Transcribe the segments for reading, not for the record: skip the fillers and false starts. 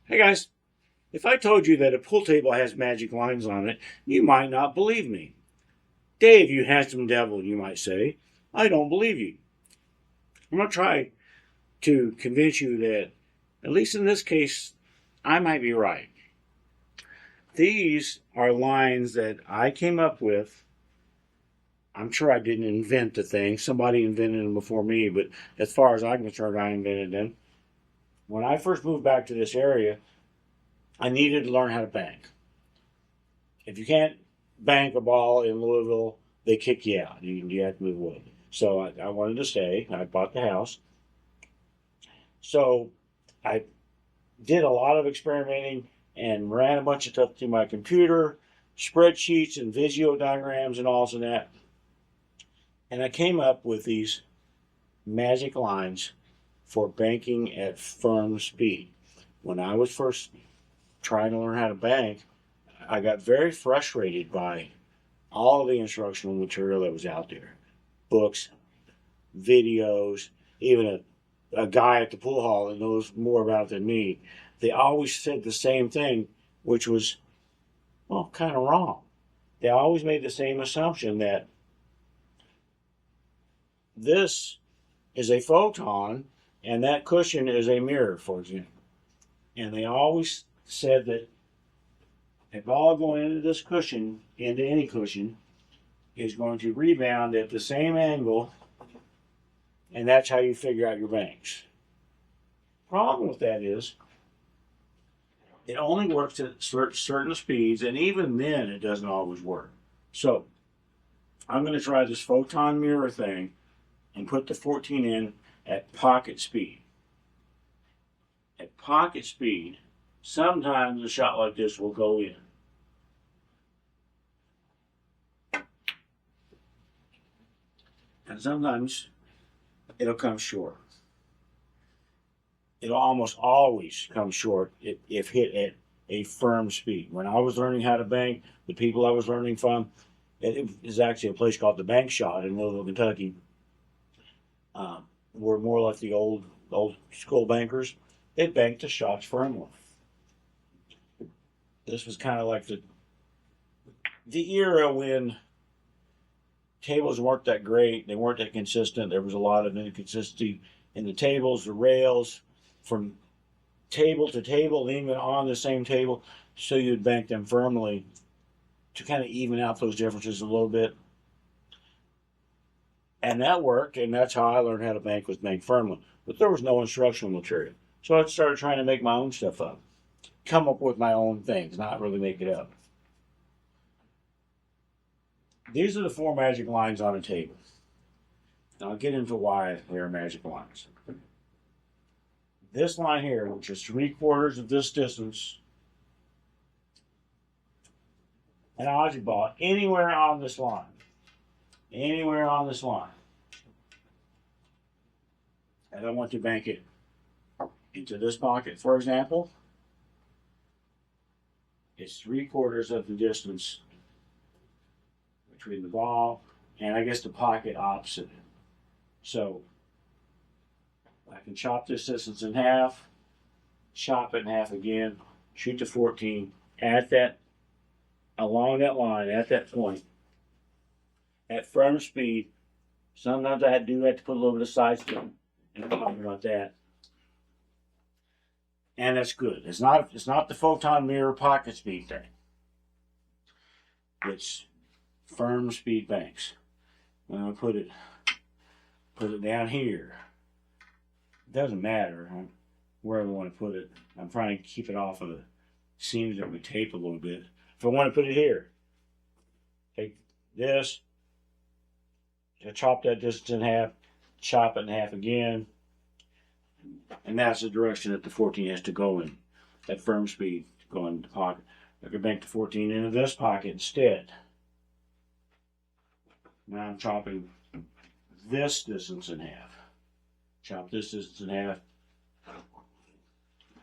Hey guys, if I told you that a pool table has magic lines on it, you might not believe me. Dave, you handsome devil, you might say. I don't believe you. I'm going to try to convince you that, at least in this case, I might be right. These are lines that I came up with. I'm sure I didn't invent the thing. Somebody invented them before me, but as far as I'm concerned, I invented them. When I first moved back to this area, I needed to learn how to bank. If you can't bank a ball in Louisville, they kick you out. You have to move away. So I wanted to stay. I bought the house. So I did a lot of experimenting and ran a bunch of stuff through my computer, spreadsheets and Visio diagrams and all of that. And I came up with these magic lines for banking at firm speed. When I was first trying to learn how to bank, I got very frustrated by all the instructional material that was out there. Books, videos, even a guy at the pool hall that knows more about it than me. They always said the same thing, which was, well, kind of wrong. They always made the same assumption that this is a photon and that cushion is a mirror, for example. And they always said that a ball going into this cushion, into any cushion, is going to rebound at the same angle, and that's how you figure out your banks. Problem with that is, it only works at certain speeds, and even then it doesn't always work. So, I'm going to try this photon mirror thing and put the 14 in at pocket speed. At pocket speed, sometimes a shot like this will go in. And sometimes it'll come short. It'll almost always come short if hit at a firm speed. When I was learning how to bank, the people I was learning from, it is actually a place called the Bank Shot in Louisville, Kentucky. Were more like the old school bankers. They banked the shots firmly. This was kind of like the era when tables weren't that great. They weren't that consistent. There was a lot of inconsistency in the tables, the rails, from table to table, even on the same table. So you'd bank them firmly to kind of even out those differences a little bit. And that worked, and that's how I learned how to bank, was bank firmly. But there was no instructional material. So I started trying to make my own stuff up. Come up with my own things, not really make it up. These are the 4 magic lines on a table. Now I'll get into why they're magic lines. This line here, which is 3/4 of this distance, and I actually bought anywhere on this line. Anywhere on this line. And I want to bank it into this pocket, for example. It's 3/4 of the distance between the ball and I guess the pocket opposite. So I can chop this distance in half, chop it in half again, shoot the 14 at that, along that line, at that point, at firm speed. Sometimes I do have to put a little bit of side spin, and I'm talking about that. And that's good. It's not the photon mirror pocket speed thing. It's firm speed banks. I'm gonna put it down here. It doesn't matter wherever I want to put it. I'm trying to keep it off of the seams that we tape a little bit. If I want to put it here, take this, chop that distance in half, chop it in half again, and that's the direction that the 14 has to go in. At firm speed, to go into the pocket. I could bank the 14 into this pocket instead. Now I'm chopping this distance in half. Chop this distance in half.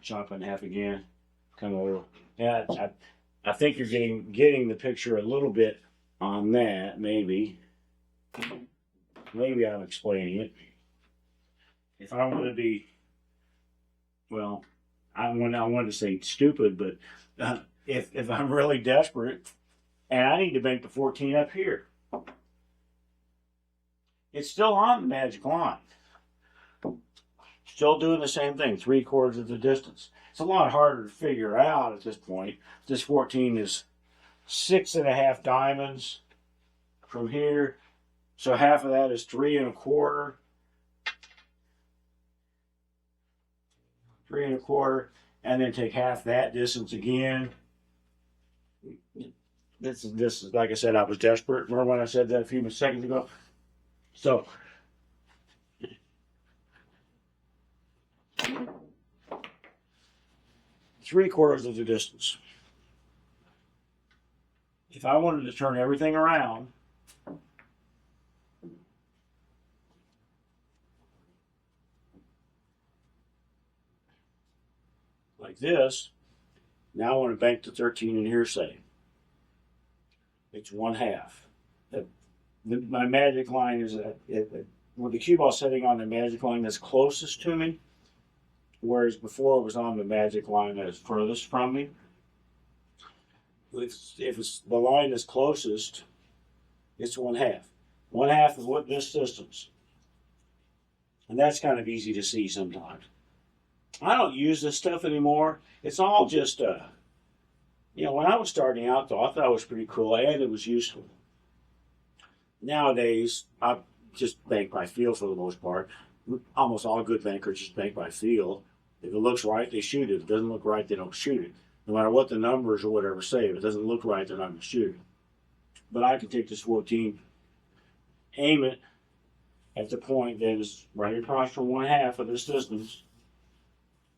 Chop it in half again. Come over. Yeah, I think you're getting the picture a little bit on that, maybe. Maybe I'm explaining it. If I want to be, well, I wanted to say stupid, but if I'm really desperate and I need to bank the 14 up here, it's still on the magic line. Still doing the same thing, 3/4 of the distance. It's a lot harder to figure out at this point. This 14 is 6.5 diamonds from here. So half of that is 3 1/4. 3 1/4. And then take half that distance again. This is like I said, I was desperate. Remember when I said that a few seconds ago? So 3/4 of the distance. If I wanted to turn everything around, like this, now I want to bank the 13 in here, say. It's 1/2. My magic line is with the cue ball setting on the magic line that's closest to me, whereas before it was on the magic line that is furthest from me. If it's the line that's closest, it's 1/2. 1/2 is what this distance. And that's kind of easy to see sometimes. I don't use this stuff anymore. It's all just, when I was starting out, though, I thought it was pretty cool and it was useful. Nowadays, I just bank by feel for the most part. Almost all good bankers just bank by feel. If it looks right, they shoot it. If it doesn't look right, they don't shoot it. No matter what the numbers or whatever say, if it doesn't look right, they're not going to shoot it. But I can take this 14, aim it at the point that is right across from 1/2 of this distance.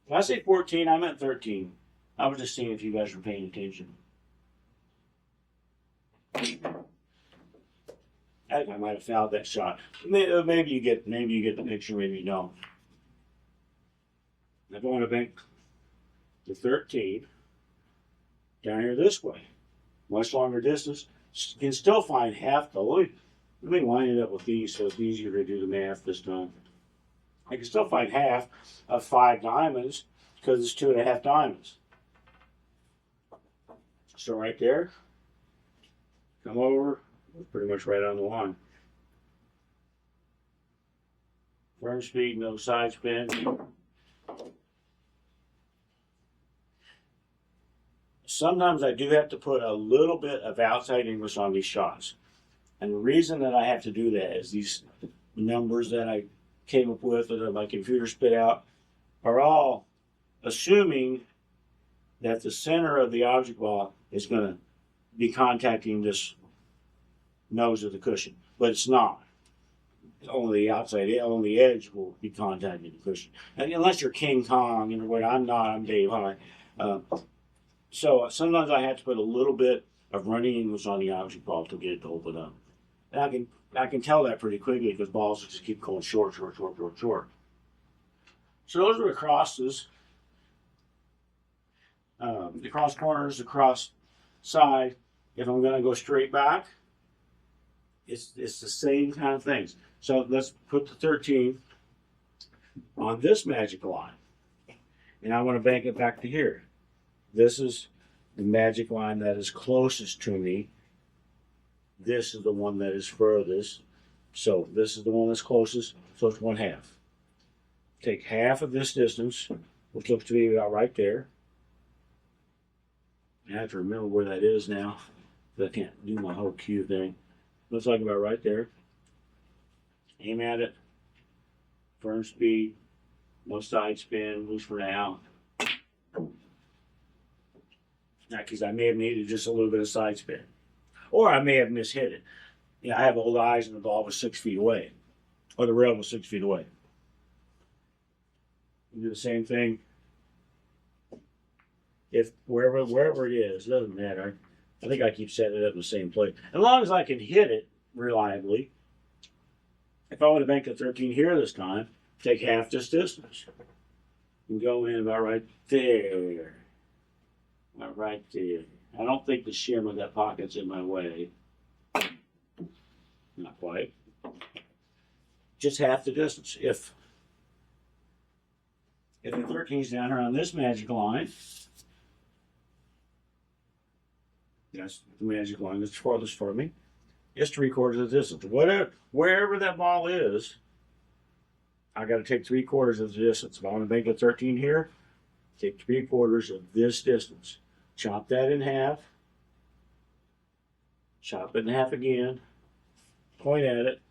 If I say 14, I meant 13. I was just seeing if you guys were paying attention. I think I might have fouled that shot. Maybe you get the picture, maybe you don't. If I want to bank the 13 down here this way, much longer distance, you can still find half the loop. Let me line it up with these so it's easier to do the math this time. I can still find half of 5 diamonds because it's 2.5 diamonds. So right there, come over, pretty much right on the line. Firm speed, no side spin. Sometimes I do have to put a little bit of outside English on these shots. And the reason that I have to do that is these numbers that I came up with or that my computer spit out are all assuming that the center of the object ball is going to be contacting this nose of the cushion, but it's not. Only the outside, only the edge will be contacting the cushion. And unless you're King Kong, I'm not, I'm Dave High. So sometimes I have to put a little bit of running English on the object ball to get it to open up. And I can tell that pretty quickly because balls just keep going short. So those are the crosses. The cross corners, the cross side. If I'm going to go straight back, it's the same kind of things. So let's put the 13 on this magic line. And I want to bank it back to here. This is the magic line that is closest to me. This is the one that is furthest. So this is the one that's closest, so it's 1/2. Take half of this distance, which looks to be about right there. I have to remember where that is now, because I can't do my whole cue thing. Looks like about right there. Aim at it. Firm speed. No side spin. Loose for now. Because I may have needed just a little bit of side spin. Or I may have mishit it. I have old eyes and the ball was 6 feet away. Or the rail was 6 feet away. You do the same thing. If wherever it is, it doesn't matter. I think I keep setting it up in the same place. As long as I can hit it reliably. If I would have banked a 13 here this time, take half this distance. And go in about right there. About right there. I don't think the shim of that pocket's in my way. Not quite. Just half the distance. If If the 13 is down here on this magic line, that's the magic line that's farthest from me. It's 3/4 of the distance. Wherever that ball is, I got to take 3/4 of the distance. If I want to make a 13 here, take 3/4 of this distance. Chop that in half. Chop it in half again. Point at it.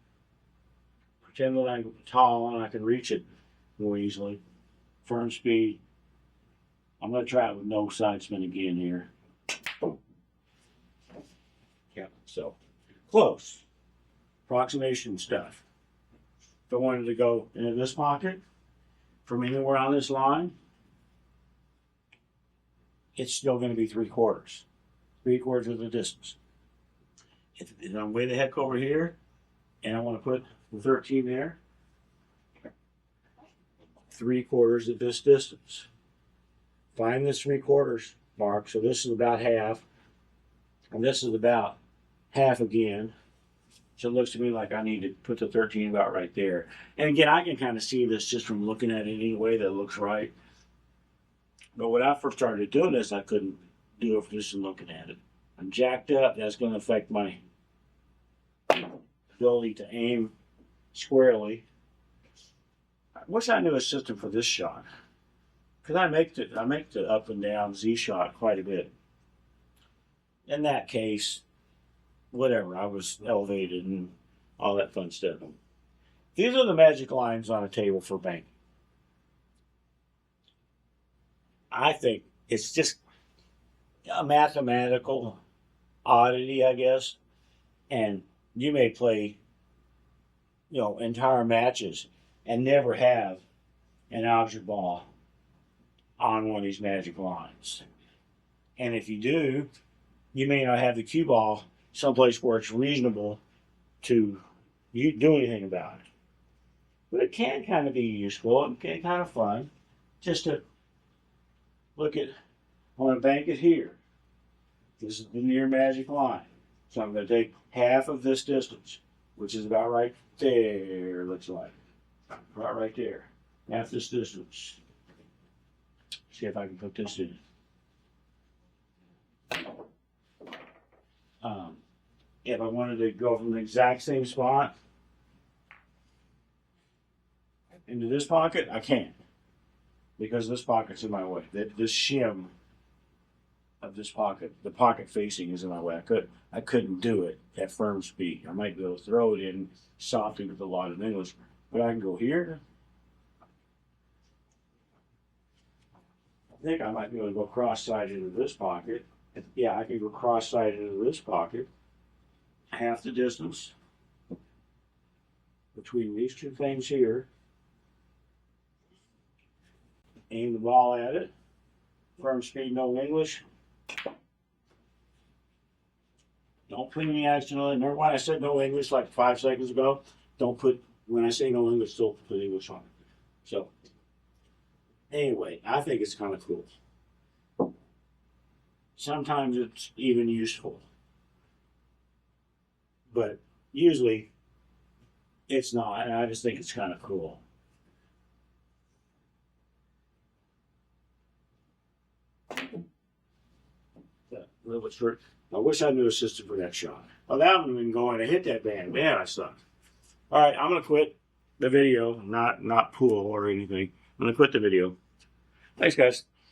Pretend that I'm tall and I can reach it more easily. Firm speed. I'm going to try it with no side spin again here. Yeah, so close. Approximation stuff. If I wanted to go into this pocket from anywhere on this line, it's still going to be 3/4. 3/4 of the distance. If I'm way the heck over here and I want to put the 13 there, 3/4 of this distance. Find this 3/4 mark. So this is about half, and this is about half again. So it looks to me like I need to put the 13 about right there. And again, I can kind of see this just from looking at it anyway. That looks right. But when I first started doing this, I couldn't do it just from looking at it. I'm jacked up. That's going to affect my ability to aim squarely. I wish I knew a system for this shot, because I make the up and down Z shot quite a bit. In that case, whatever, I was elevated and all that fun stuff. These are the magic lines on a table for banking. I think it's just a mathematical oddity, I guess. And you may play, entire matches and never have an object ball on one of these magic lines. And if you do, you may not have the cue ball someplace where it's reasonable to do anything about it. But it can kind of be useful and kind of fun just to look at, I want to bank it here. This is the near magic line. So I'm going to take half of this distance, which is about right there, looks like. Right there. Half this distance. See if I can put this in. If I wanted to go from the exact same spot into this pocket, I can't. Because this pocket's in my way. This shim of this pocket, the pocket facing is in my way. I couldn't do it at firm speed. I might be able to throw it in softly with a lot of English, but I can go here. I think I might be able to go cross-sided into this pocket. Yeah, I can go cross-sided into this pocket. Half the distance between these two things here. Aim the ball at it. Firm speed, no English. Don't put any action on it. Remember when I said no English like 5 seconds ago? Don't put, when I say no English, don't put English on it. So, anyway, I think it's kind of cool. Sometimes it's even useful. But usually it's not, and I just think it's kind of cool. A little bit short. I wish I knew a system for that shot. Well, that would have been going to hit that band. Man, I sucked. All right, I'm going to quit the video, not pool or anything. I'm going to quit the video. Thanks, guys.